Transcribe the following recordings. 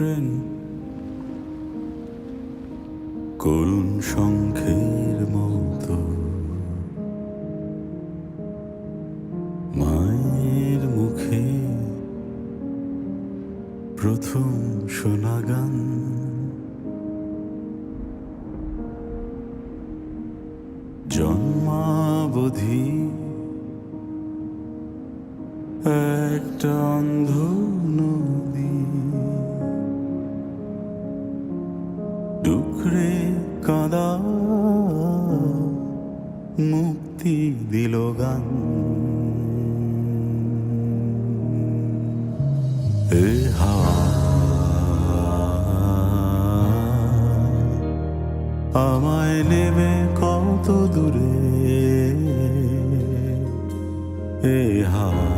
Train করুণ শঙ্খের মতো মায়ের মুখে প্রথম শোনা গান, জন্মাবধি একটা অন্ধ নদী, ডুকরে কাঁদা মুক্তি দিল গান। এ হাওয়া আমায় নেবে কত দূরে, এ হাওয়া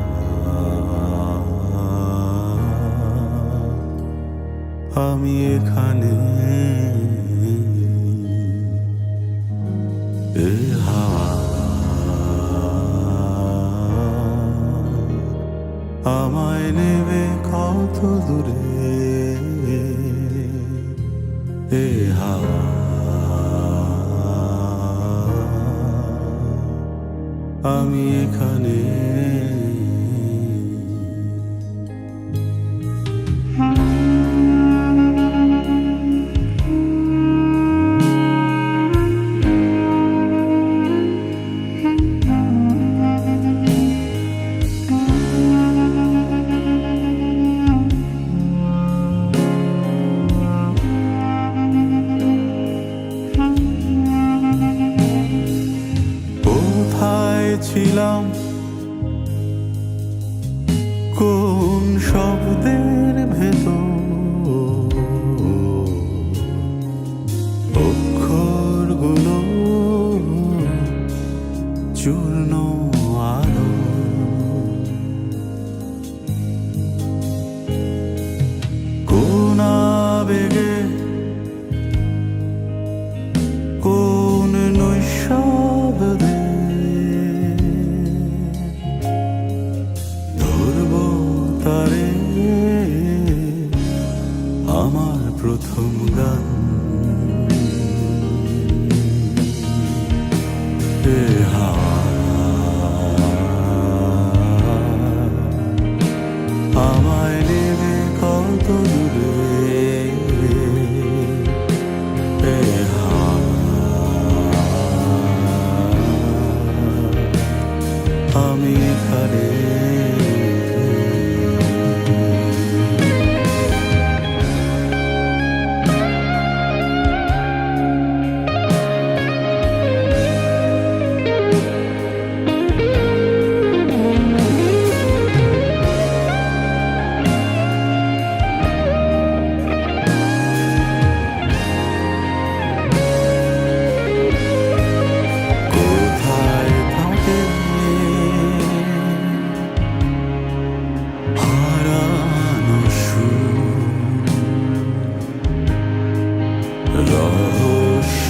আমি এখানে, এ হাওয়া আমায় নেবে কত দূরে, এ হাওয়া আমি এখানে। ছিলাম কোন শব্দের ভেতর, অক্ষরগুলো চূর্ণ আলো, কোন আবেগে কোন নৈশব্দে তারে আমার প্রথম গান। এ হাওয়া আমায় নেবে কত দূরে, এ হাওয়া আমি এখানে। রহস্য